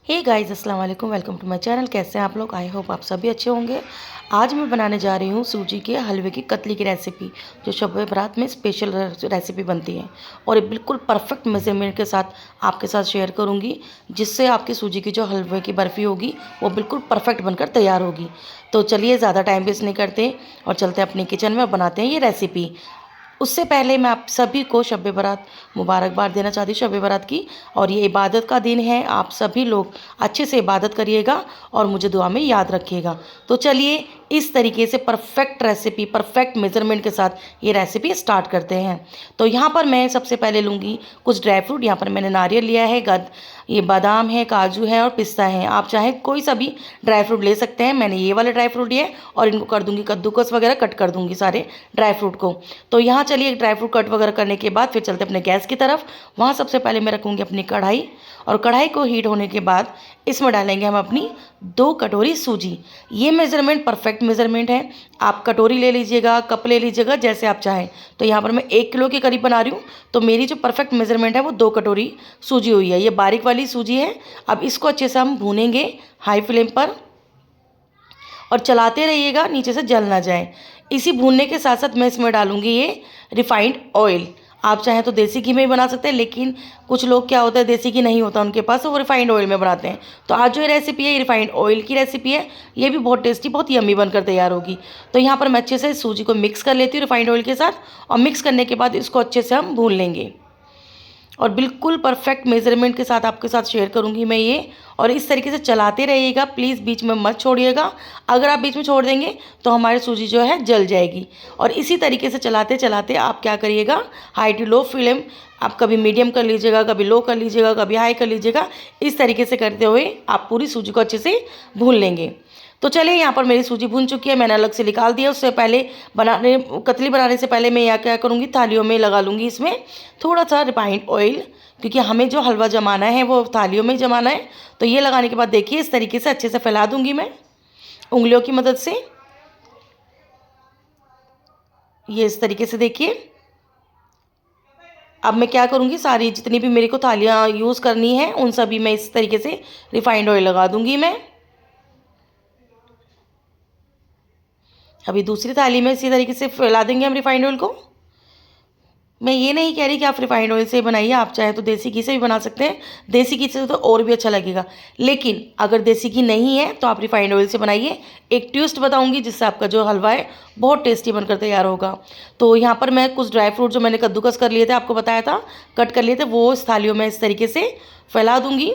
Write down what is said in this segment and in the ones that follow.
हे guys, अस्सलाम वालेकुम। Welcome to my channel. कैसे हैं आप लोग? आई होप आप सभी अच्छे होंगे। आज मैं बनाने जा रही हूँ सूजी के हलवे की कतली की रेसिपी, जो शब बारात में स्पेशल रेसिपी बनती है और ये बिल्कुल परफेक्ट मेजरमेंट के साथ आपके साथ शेयर करूँगी, जिससे आपकी सूजी की जो हलवे की बर्फ़ी होगी वो बिल्कुल परफेक्ट बनकर तैयार होगी। तो चलिए ज़्यादा टाइम वेस्ट नहीं करते और चलते हैं अपनी किचन में और बनाते हैं ये रेसिपी। उससे पहले मैं आप सभी को शब बारात मुबारकबाद देना चाहती हूँ, शब बारात की। और ये इबादत का दिन है, आप सभी लोग अच्छे से इबादत करिएगा और मुझे दुआ में याद रखिएगा। तो चलिए इस तरीके से परफेक्ट रेसिपी, परफेक्ट मेज़रमेंट के साथ ये रेसिपी स्टार्ट करते हैं। तो यहाँ पर मैं सबसे पहले लूँगी कुछ ड्राई फ्रूट। यहाँ पर मैंने नारियल लिया है, ये बादाम है, काजू है और पिस्ता है। आप चाहें कोई सा भी ड्राई फ्रूट ले सकते हैं। मैंने ये वाले ड्राई फ्रूट लिए और इनको कर दूँगी कद्दूकस वगैरह, कट कर दूँगी सारे ड्राई फ्रूट को। तो यहाँ चलिए ड्राई फ्रूट कट वगैरह करने के बाद फिर चलते अपने गैस की तरफ। वहाँ सबसे पहले मैं रखूँगी अपनी कढ़ाई, और कढ़ाई को हीट होने के बाद इसमें डालेंगे हम अपनी 2 कटोरी सूजी। ये मेज़रमेंट परफेक्ट मेज़रमेंट है। आप कटोरी ले लीजिएगा, कप ले लीजिएगा, जैसे आप चाहें। तो यहाँ पर मैं 1 किलो के करीब बना रही हूँ, तो मेरी जो परफेक्ट मेज़रमेंट है वो 2 कटोरी सूजी हुई है। ये बारीक वाली सूजी है। अब इसको अच्छे से हम भूनेंगे हाई फ्लेम पर, और चलाते रहिएगा, नीचे से जल ना जाए। इसी भूनने के साथ साथ मैं इसमें डालूँगी ये रिफाइंड ऑयल। आप चाहें तो देसी घी में भी बना सकते हैं, लेकिन कुछ लोग क्या होता है, देसी घी नहीं होता उनके पास, तो वो रिफाइंड ऑयल में बनाते हैं। तो आज जो ये रेसिपी है, ये रिफाइंड ऑयल की रेसिपी है। ये भी बहुत टेस्टी, बहुत यम्मी बनकर तैयार होगी। तो यहाँ पर मैं अच्छे से सूजी को मिक्स कर लेती हूँ रिफाइंड ऑयल के साथ, और मिक्स करने के बाद इसको अच्छे से हम भून लेंगे। और बिल्कुल परफेक्ट मेज़रमेंट के साथ आपके साथ शेयर करूंगी मैं ये। और इस तरीके से चलाते रहिएगा, प्लीज़ बीच में मत छोड़िएगा। अगर आप बीच में छोड़ देंगे तो हमारी सूजी जो है जल जाएगी। और इसी तरीके से चलाते चलाते आप क्या करिएगा, हाई टू लो फ्लेम आप कभी मीडियम कर लीजिएगा, कभी लो कर लीजिएगा, कभी हाई कर लीजिएगा। इस तरीके से करते हुए आप पूरी सूजी को अच्छे से भून लेंगे। तो चलिए यहाँ पर मेरी सूजी भून चुकी है, मैंने अलग से निकाल दिया। उससे पहले कतली बनाने से पहले मैं यहाँ क्या करूँगी, थालियों में लगा लूँगी इसमें थोड़ा सा रिफाइंड ऑयल, क्योंकि हमें जो हलवा जमाना है वो थालियों में ही जमाना है। तो ये लगाने के बाद देखिए इस तरीके से अच्छे से फैला दूँगी मैं उंगलियों की मदद से। ये इस तरीके से देखिए। अब मैं क्या करूँगी, सारी जितनी भी मेरे को थालियाँ यूज़ करनी है उन सभी में इस तरीके से रिफाइंड ऑयल लगा दूँगी मैं। अभी दूसरी थाली में इसी तरीके से फैला देंगे हम रिफाइंड ऑयल को। मैं ये नहीं कह रही कि आप रिफाइंड ऑयल से ही बनाइए, आप चाहे तो देसी घी से भी बना सकते हैं। देसी घी से तो और भी अच्छा लगेगा, लेकिन अगर देसी घी नहीं है तो आप रिफाइंड ऑयल से बनाइए। एक ट्विस्ट बताऊंगी जिससे आपका जो हलवा है बहुत टेस्टी बनकर तैयार होगा। तो यहाँ पर मैं कुछ ड्राई फ्रूट जो मैंने कद्दूकस कर लिए थे, आपको बताया था, कट कर लिए थे, वो इस थालियों में इस तरीके से फैला दूँगी।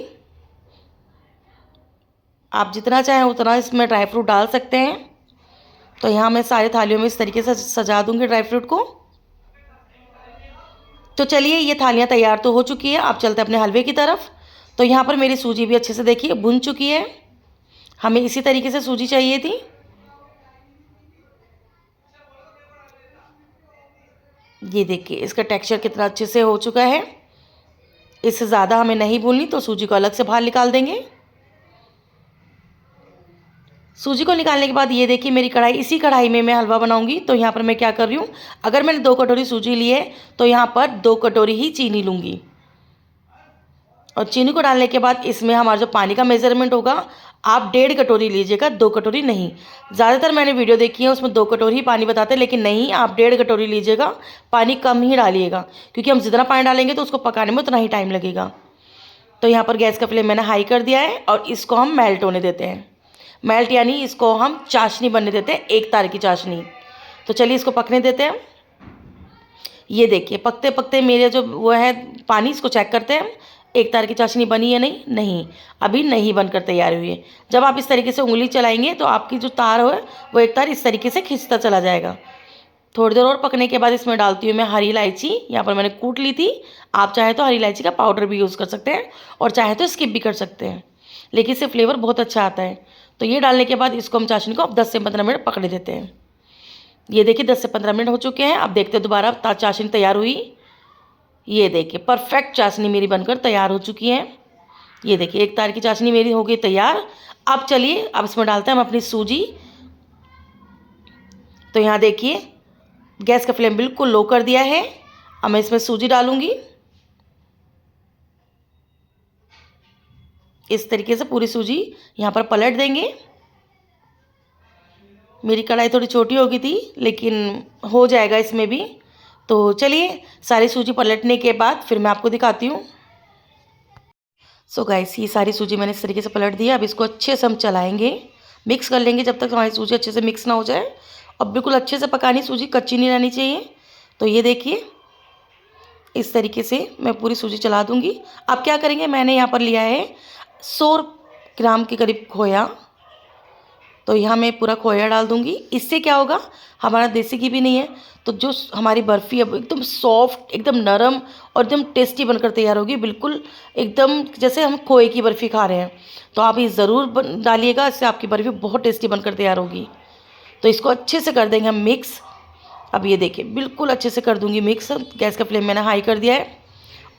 आप जितना चाहें उतना इसमें ड्राई फ्रूट डाल सकते हैं। तो यहाँ मैं सारे थालियों में इस तरीके से सजा दूँगी ड्राई फ्रूट को। तो चलिए ये थालियाँ तैयार तो हो चुकी है, आप चलते हैं अपने हलवे की तरफ। तो यहाँ पर मेरी सूजी भी अच्छे से देखिए भुन चुकी है। हमें इसी तरीके से सूजी चाहिए थी। ये देखिए इसका टेक्सचर कितना अच्छे से हो चुका है। इससे ज़्यादा हमें नहीं भूननी, तो सूजी को अलग से बाहर निकाल देंगे। सूजी को निकालने के बाद ये देखिए मेरी कढ़ाई, इसी कढ़ाई में मैं हलवा बनाऊंगी। तो यहाँ पर मैं क्या कर रही हूँ, अगर मैंने 2 कटोरी सूजी ली है तो यहाँ पर 2 कटोरी ही चीनी लूँगी। और चीनी को डालने के बाद इसमें हमारा जो पानी का मेज़रमेंट होगा, आप 1.5 कटोरी लीजिएगा, 2 कटोरी नहीं। ज़्यादातर मैंने वीडियो देखी है उसमें 2 कटोरी ही पानी बताते हैं, लेकिन नहीं, आप 1.5 कटोरी लीजिएगा। पानी कम ही डालिएगा, क्योंकि हम जितना पानी डालेंगे तो उसको पकाने में उतना ही टाइम लगेगा। तो यहाँ पर गैस का फ्लेम मैंने हाई कर दिया है और इसको हम मेल्ट होने देते हैं। मेल्ट यानी इसको हम चाशनी बनने देते हैं, एक तार की चाशनी। तो चलिए इसको पकने देते हैं। ये देखिए पकते पकते मेरे जो वो है पानी, इसको चेक करते हैं एक तार की चाशनी बनी है नहीं, नहीं अभी नहीं बनकर तैयार हुई है। जब आप इस तरीके से उंगली चलाएंगे तो आपकी जो तार है वो एक तार इस तरीके से खिंचता चला जाएगा। थोड़ी देर और पकने के बाद इसमें डालती हूँ मैं हरी इलायची। यहाँ पर मैंने कूट ली थी, आप चाहे तो हरी इलायची का पाउडर भी यूज़ कर सकते हैं और चाहे तो स्किप भी कर सकते हैं, लेकिन इससे फ्लेवर बहुत अच्छा आता है। तो ये डालने के बाद इसको हम चाशनी को अब 10 से 15 मिनट पकड़े देते हैं। ये देखिए 10 से 15 मिनट हो चुके हैं। अब देखते हैं दोबारा चाशनी तैयार हुई। ये देखिए परफेक्ट चाशनी मेरी बनकर तैयार हो चुकी है। ये देखिए एक तार की चाशनी मेरी हो गई तैयार। अब चलिए अब इसमें डालते हैं हम अपनी सूजी। तो यहाँ देखिए गैस का फ्लेम बिल्कुल लो कर दिया है। अब मैं इसमें सूजी डालूँगी। इस तरीके से पूरी सूजी यहाँ पर पलट देंगे। मेरी कढ़ाई थोड़ी छोटी हो गई थी, लेकिन हो जाएगा इसमें भी। तो चलिए सारी सूजी पलटने के बाद फिर मैं आपको दिखाती हूँ। सो गाइस, ये सारी सूजी मैंने इस तरीके से पलट दिया। अब इसको अच्छे से हम चलाएंगे, मिक्स कर लेंगे जब तक हमारी सूजी अच्छे से मिक्स ना हो जाए। और बिल्कुल अच्छे से पकानी, सूजी कच्ची नहीं रहनी चाहिए। तो ये देखिए, इस तरीके से मैं पूरी सूजी चला दूंगी। अब क्या करेंगे, मैंने यहाँ पर लिया है 100 ग्राम के करीब खोया। तो यहाँ मैं पूरा खोया डाल दूंगी। इससे क्या होगा, हमारा देसी घी भी नहीं है, तो जो हमारी बर्फ़ी अब एकदम सॉफ्ट, एकदम नरम और एकदम टेस्टी बनकर तैयार होगी। बिल्कुल एकदम जैसे हम खोए की बर्फ़ी खा रहे हैं। तो आप ये ज़रूर डालिएगा, इससे आपकी बर्फ़ी बहुत टेस्टी बनकर तैयार होगी। तो इसको अच्छे से कर देंगे हम मिक्स। अब ये देखिए, बिल्कुल अच्छे से कर दूंगी मिक्स। गैस का फ्लेम मैंने हाई कर दिया है।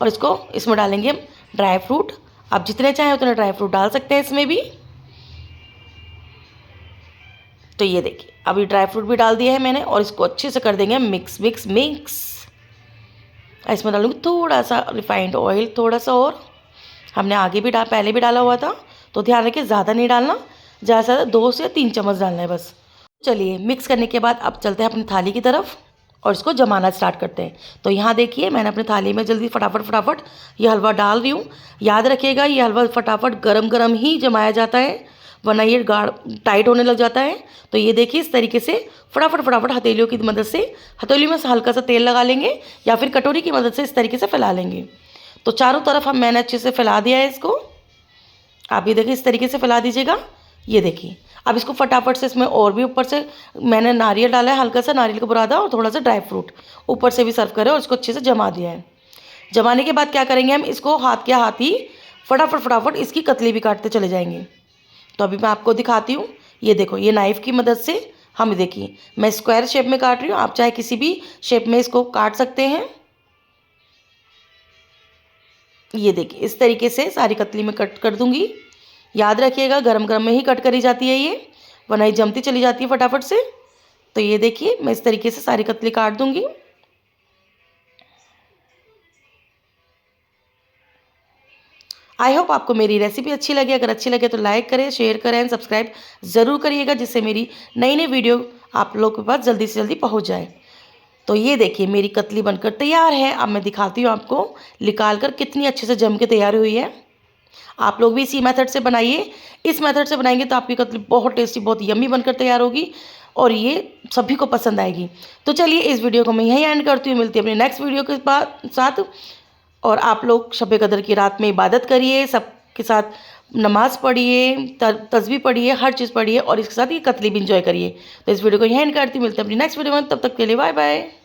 और इसको इसमें डालेंगे हम ड्राई फ्रूट। आप जितने चाहें उतने ड्राई फ्रूट डाल सकते हैं इसमें भी। तो ये देखिए, अभी ड्राई फ्रूट भी डाल दिया है मैंने। और इसको अच्छे से कर देंगे मिक्स मिक्स मिक्स। इसमें डालूंगी थोड़ा सा रिफाइंड ऑयल, थोड़ा सा और। हमने आगे भी पहले भी डाला हुआ था, तो ध्यान रखिए ज़्यादा नहीं डालना, ज़्यादा से ज़्यादा 2 से 3 चम्मच डालना है बस। चलिए मिक्स करने के बाद अब चलते हैं अपनी थाली की तरफ और इसको जमाना स्टार्ट करते हैं। तो यहाँ देखिए, मैंने अपनी थाली में जल्दी फटाफट ये हलवा डाल रही हूँ। याद रखिएगा, ये हलवा फटाफट गरम गरम ही जमाया जाता है, वरना ये गाढ़ टाइट होने लग जाता है। तो ये देखिए, इस तरीके से फटाफट हथेलियों की मदद से, हथेली में हल्का सा तेल लगा लेंगे या फिर कटोरी की मदद से इस तरीके से फैला लेंगे। तो चारों तरफ मैंने अच्छे से फैला दिया है इसको। आप ये देखिए, इस तरीके से फैला दीजिएगा। ये देखिए, अब इसको फटाफट से इसमें और भी ऊपर से मैंने नारियल डाला है, हल्का सा नारियल का बुरादा और थोड़ा सा ड्राई फ्रूट ऊपर से भी सर्व करें और इसको अच्छे से जमा दिया है। जमाने के बाद क्या करेंगे, हम इसको हाथ के हाथ ही फटाफट इसकी कतली भी काटते चले जाएंगे। तो अभी मैं आपको दिखाती हूँ। ये देखो, ये नाइफ़ की मदद से हम, देखिए मैं स्क्वायर शेप में काट रही हूँ, आप चाहे किसी भी शेप में इसको काट सकते हैं। ये देखिए, इस तरीके से सारी कतली में कट कर दूंगी। याद रखिएगा, गरम गरम में ही कट करी जाती है ये, वरना ये जमती चली जाती है फटाफट से। तो ये देखिए, मैं इस तरीके से सारी कतली काट दूंगी। आई होप आपको मेरी रेसिपी अच्छी लगी। अगर अच्छी लगे तो लाइक करें, शेयर करें एंड सब्सक्राइब ज़रूर करिएगा, जिससे मेरी नई नई वीडियो आप लोगों के पास जल्दी से जल्दी पहुंच जाए। तो ये देखिए, मेरी कतली बनकर तैयार है। अब मैं दिखाती हूँ आपको निकाल कर कितनी अच्छे से जम के तैयार हुई है। आप लोग भी इसी मेथड से बनाइए। इस मेथड से बनाएंगे तो आपकी कतली बहुत टेस्टी, बहुत यम्मी बनकर तैयार होगी और ये सभी को पसंद आएगी। तो चलिए, इस वीडियो को मैं यहीं एंड करती हूँ। मिलती है अपनी नेक्स्ट वीडियो के साथ। और आप लोग शब कदर की रात में इबादत करिए, सबके साथ नमाज़ पढ़िए, तस्बीह पढ़िए, हर चीज़ पढ़िए और इसके साथ ये कतली भी इंजॉय करिए। तो इस वीडियो को यहीं एंड करती हूँ। मिलते हैं अपनी नेक्स्ट वीडियो में, तब तक के लिए बाय बाय।